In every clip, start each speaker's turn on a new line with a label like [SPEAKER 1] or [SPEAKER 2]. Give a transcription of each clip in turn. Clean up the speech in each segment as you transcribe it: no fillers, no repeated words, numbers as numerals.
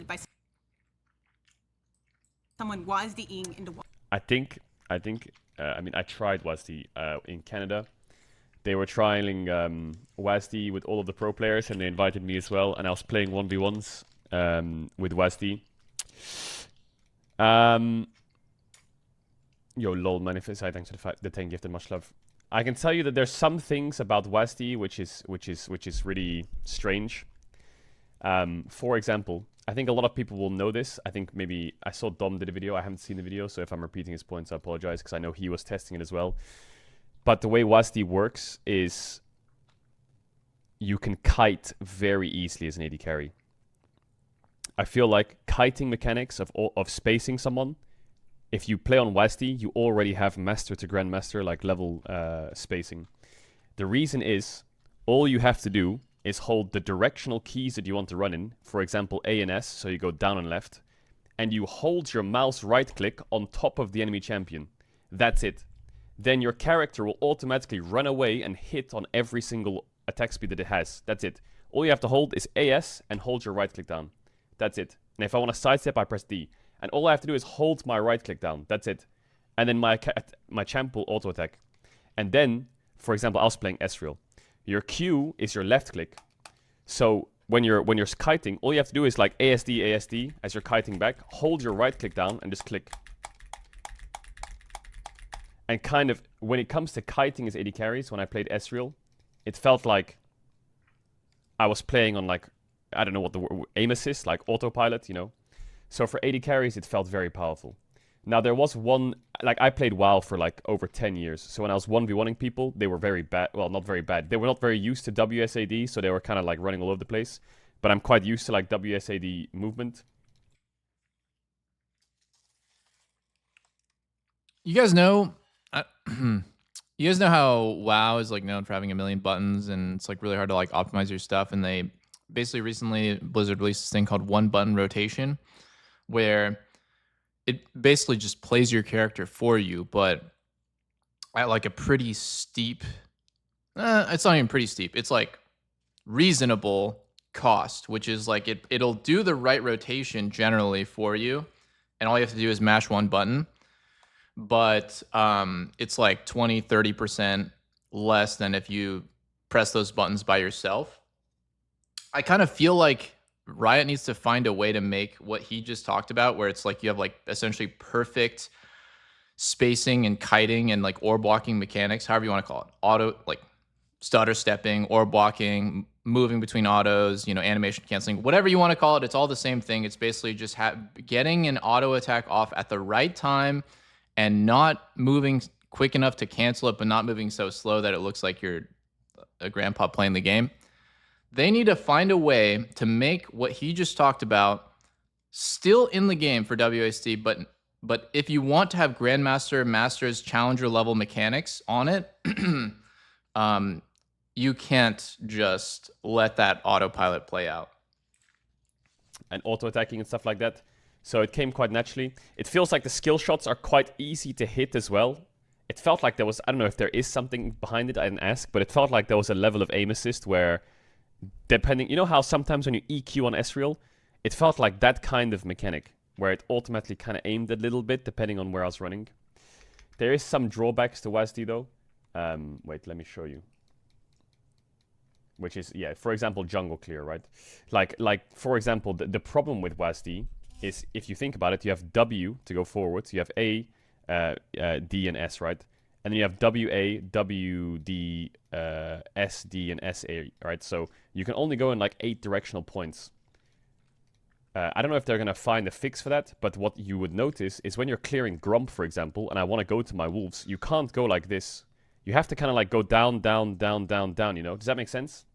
[SPEAKER 1] by someone WASDing into one.
[SPEAKER 2] I mean, I tried WASD in Canada. They were trialing WASD with all of the pro players, and they invited me as well. And I was playing 1v1s with WASD. Yo, lol, manifest. I thanks for the 10 gifted, much love. I can tell you that there's some things about WASD which is really strange. For example, I think a lot of people will know this. I think maybe I saw Dom did a video. I haven't seen the video, so if I'm repeating his points, I apologize, because I know he was testing it as well. But the way WASD works is you can kite very easily as an AD carry. I feel like kiting mechanics of spacing someone, if you play on WASD, you already have Master to Grandmaster like level spacing. The reason is, all you have to do is hold the directional keys that you want to run in, for example A and S, so you go down and left, and you hold your mouse right click on top of the enemy champion. That's it. Then your character will automatically run away and hit on every single attack speed that it has. That's it. All you have to hold is AS and hold your right click down. That's it. And if I want to sidestep, I press D. And all I have to do is hold my right click down. That's it. And then my champ will auto attack. And then, for example, I was playing Ezreal. Your Q is your left click. So when you're kiting, all you have to do is like ASD, ASD as you're kiting back. Hold your right click down and just click. And kind of, when it comes to kiting as AD carries, when I played Ezreal, it felt like I was playing on like, I don't know what the word, aim assist, like autopilot, you know. So for AD carries, it felt very powerful. Now there was one, like I played WoW for like over 10 years. So when I was 1v1ing people, they were very bad. Well, not very bad. They were not very used to WSAD, so they were kind of like running all over the place. But I'm quite used to like WSAD movement.
[SPEAKER 3] You guys know, you guys know how WoW is like known for having a million buttons, and it's like really hard to like optimize your stuff. And they basically recently, Blizzard released this thing called one button rotation, where it basically just plays your character for you, but at like a pretty steep, it's not even pretty steep, it's like reasonable cost, which is like it'll do the right rotation generally for you, and all you have to do is mash one button, but it's like 20-30% less than if you press those buttons by yourself. I kind of feel like Riot needs to find a way to make what he just talked about, where it's like you have like essentially perfect spacing and kiting and like orb walking mechanics, however you want to call it. Auto, like stutter stepping, orb walking, moving between autos, you know, animation canceling, whatever you want to call it. It's all the same thing. It's basically just getting an auto attack off at the right time and not moving quick enough to cancel it, but not moving so slow that it looks like you're a grandpa playing the game. They need to find a way to make what he just talked about still in the game for WASD, but if you want to have Grandmaster, Masters, Challenger level mechanics on it, you can't just let that autopilot play out.
[SPEAKER 2] And auto-attacking and stuff like that. So it came quite naturally. It feels like the skill shots are quite easy to hit as well. It felt like there was, I don't know if there is something behind it, I didn't ask, but it felt like there was a level of aim assist where, depending, you know how sometimes when you EQ on Ezreal, it felt like that kind of mechanic, where it automatically kind of aimed a little bit, depending on where I was running. There is some drawbacks to WASD though. Wait, let me show you. Which is, yeah, for example, jungle clear, right? Like for example, the problem with WASD is, if you think about it, you have W to go forward, you have A, D, and S, right? And then you have WA, WD, SD, and SA, right? So you can only go in like 8 directional points. I don't know if they're going to find a fix for that, but what you would notice is when you're clearing Grump, for example, and I want to go to my wolves, you can't go like this. You have to kind of like go down, down, down, down, down, you know? Does that make sense?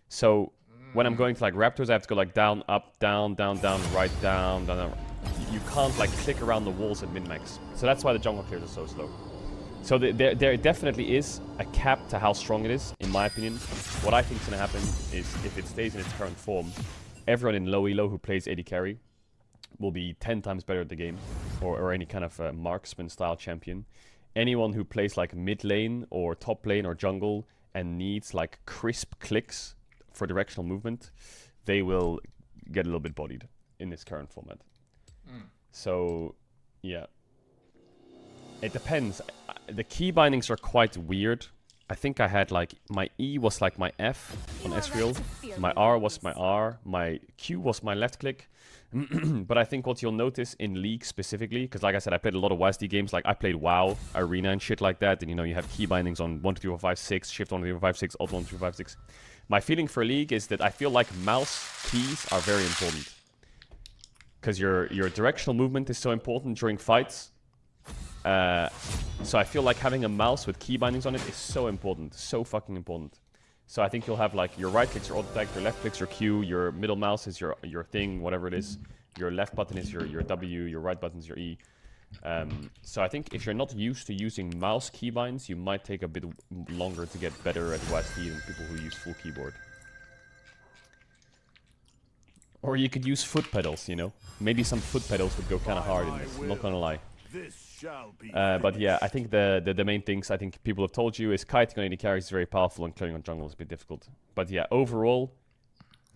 [SPEAKER 2] So when I'm going to like Raptors, I have to go like down, up, down, down, down, right, down, down, down. You can't like click around the walls at min-max. So that's why the jungle clears are so slow. So there definitely is a cap to how strong it is, in my opinion. What I think is going to happen is, if it stays in its current form, everyone in low elo who plays AD carry will be 10 times better at the game, or any kind of marksman style champion. Anyone who plays like mid lane or top lane or jungle and needs like crisp clicks for directional movement, they will get a little bit bodied. in this current format. So, yeah. It depends. The key bindings are quite weird. I think I had like, my E was like my F on Ezreal, my R was my R, my Q was my left click. But I think what you'll notice in League specifically, because like I said, I played a lot of WASD games, like I played WoW, Arena and shit like that, and you know, you have key bindings on 1, 2, 3, 4, 5, 6, shift 1, 2, 3, 4, 5, 6, alt 1, 2, 3, 4, 5, 6. My feeling for League is that I feel like mouse keys are very important. Because your directional movement is so important during fights. So I feel like having a mouse with key bindings on it is so important, so fucking important. So I think you'll have like your right clicks your alt attack, your left clicks your Q, your middle mouse is your thing, whatever it is. Your left button is your W, your right button is your E. So I think if you're not used to using mouse keybinds, you might take a bit longer to get better at WASD than people who use full keyboard. Or you could use foot pedals, you know? Maybe some foot pedals would go kind of hard in this, I'm not gonna lie. But yeah, I think the main things I think people have told you is kiting on AD carries is very powerful and clearing on jungle is a bit difficult. But yeah, overall...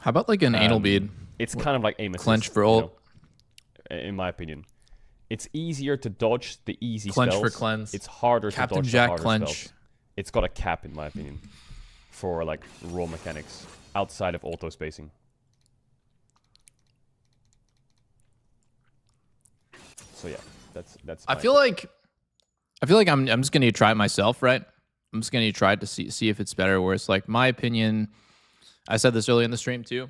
[SPEAKER 3] How about like an anal bead?
[SPEAKER 2] It's kind of like aim assist,
[SPEAKER 3] clench for ult.
[SPEAKER 2] You know, in my opinion. It's easier to dodge the easy
[SPEAKER 3] clench
[SPEAKER 2] spells.
[SPEAKER 3] For cleanse.
[SPEAKER 2] It's harder
[SPEAKER 3] Captain
[SPEAKER 2] to dodge
[SPEAKER 3] Jack
[SPEAKER 2] the harder
[SPEAKER 3] clench.
[SPEAKER 2] spells. It's got a cap, in my opinion, for like raw mechanics outside of auto spacing. So yeah, that's.
[SPEAKER 3] I feel like I'm just gonna try it myself, right? I'm just gonna try it to see if it's better. Where it's like my opinion. I said this earlier in the stream too.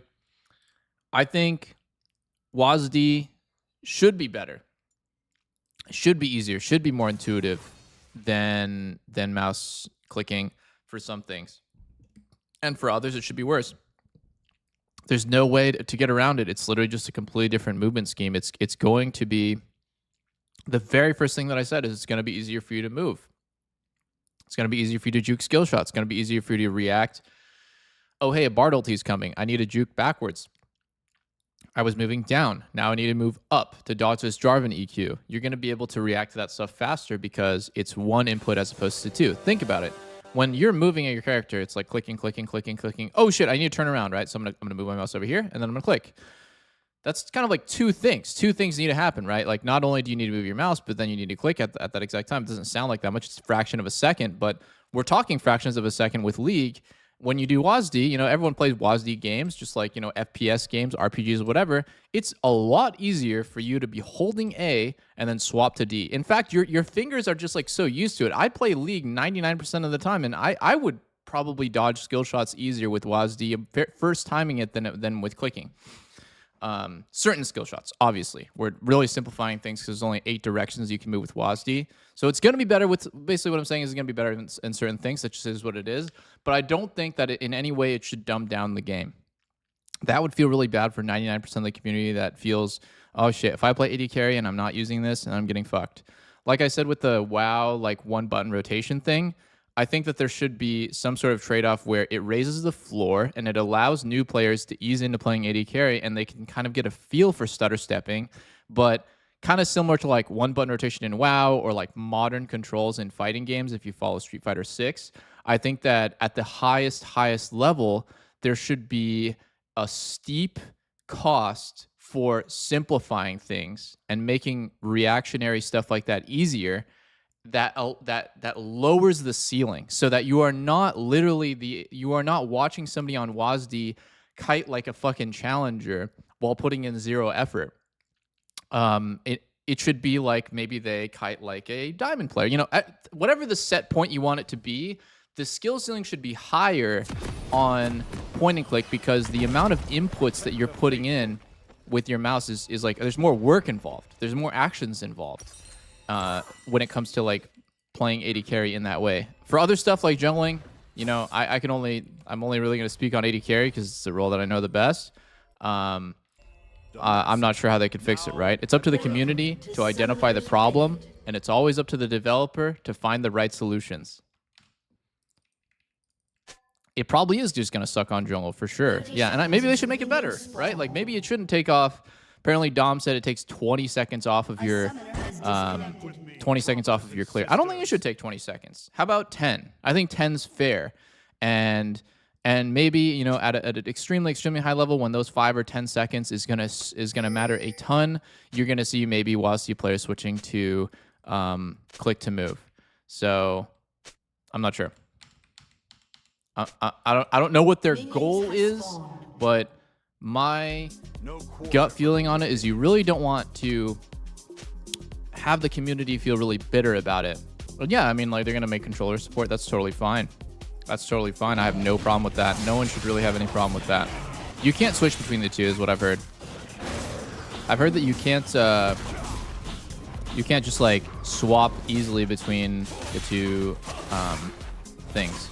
[SPEAKER 3] I think WASD should be better. Should be easier. Should be more intuitive than mouse clicking for some things, and for others it should be worse. There's no way to get around it. It's literally just a completely different movement scheme. It's going to be the very first thing that I said is it's going to be easier for you to move. It's going to be easier for you to juke skill shots. It's going to be easier for you to react. Oh, hey, a Bard ulti is coming. I need to juke backwards. I was moving down. Now I need to move up to dodge this Jarvan EQ. You're going to be able to react to that stuff faster because it's one input as opposed to two. Think about it. When you're moving at your character, it's like clicking, clicking, clicking, clicking. Oh, shit, I need to turn around, right? So I'm going to move my mouse over here, and then I'm going to click. That's kind of like two things. Two things need to happen, right? Like not only do you need to move your mouse, but then you need to click at that exact time. It doesn't sound like that much. It's a fraction of a second, but we're talking fractions of a second with League. When you do WASD, you know, everyone plays WASD games, just like, you know, FPS games, RPGs, whatever. It's a lot easier for you to be holding A and then swap to D. In fact, your fingers are just like so used to it. I play League 99% of the time, and I would probably dodge skill shots easier with WASD first timing it than with clicking. Certain skill shots, obviously. We're really simplifying things because there's only 8 directions you can move with WASD. So it's going to be better with, basically what I'm saying is it's going to be better in certain things. That just is what it is. But I don't think that in any way it should dumb down the game. That would feel really bad for 99% of the community that feels, oh shit, if I play AD carry and I'm not using this and I'm getting fucked. Like I said with the WoW, like one button rotation thing, I think that there should be some sort of trade-off where it raises the floor and it allows new players to ease into playing AD carry and they can kind of get a feel for stutter stepping, but kind of similar to like one button rotation in WoW or like modern controls in fighting games if you follow Street Fighter 6. I think that at the highest level, there should be a steep cost for simplifying things and making reactionary stuff like that easier. That lowers the ceiling so that you are not watching somebody on WASD kite like a fucking challenger while putting in zero effort. It should be like maybe they kite like a diamond player. You know, at whatever the set point you want it to be, the skill ceiling should be higher on point and click because the amount of inputs that you're putting in with your mouse is like there's more work involved. There's more actions involved. When it comes to like playing AD carry in that way. For other stuff like jungling, you know, I'm only really going to speak on AD carry because it's the role that I know the best. I'm not sure how they could fix it, right? It's up to the community to identify the problem, and it's always up to the developer to find the right solutions. It probably is just going to suck on jungle for sure. Yeah, and maybe they should make it better, right? Like maybe it shouldn't take off. Apparently, Dom said it takes 20 seconds off of your 20 seconds off of your clear. I don't think it should take 20 seconds. How about 10? I think 10's fair. And And maybe, you know, at an extremely high level, when those 5 or 10 seconds is gonna matter a ton, you're gonna see maybe WASD players switching to click to move. So I'm not sure. I don't know what their goal is, but my gut feeling on it is you really don't want to have the community feel really bitter about it. But yeah, I mean, like, they're gonna make controller support. That's totally fine. That's totally fine. I have no problem with that. No one should really have any problem with that. You can't switch between the two, is what I've heard. I've heard that you can't just like swap easily between the two things.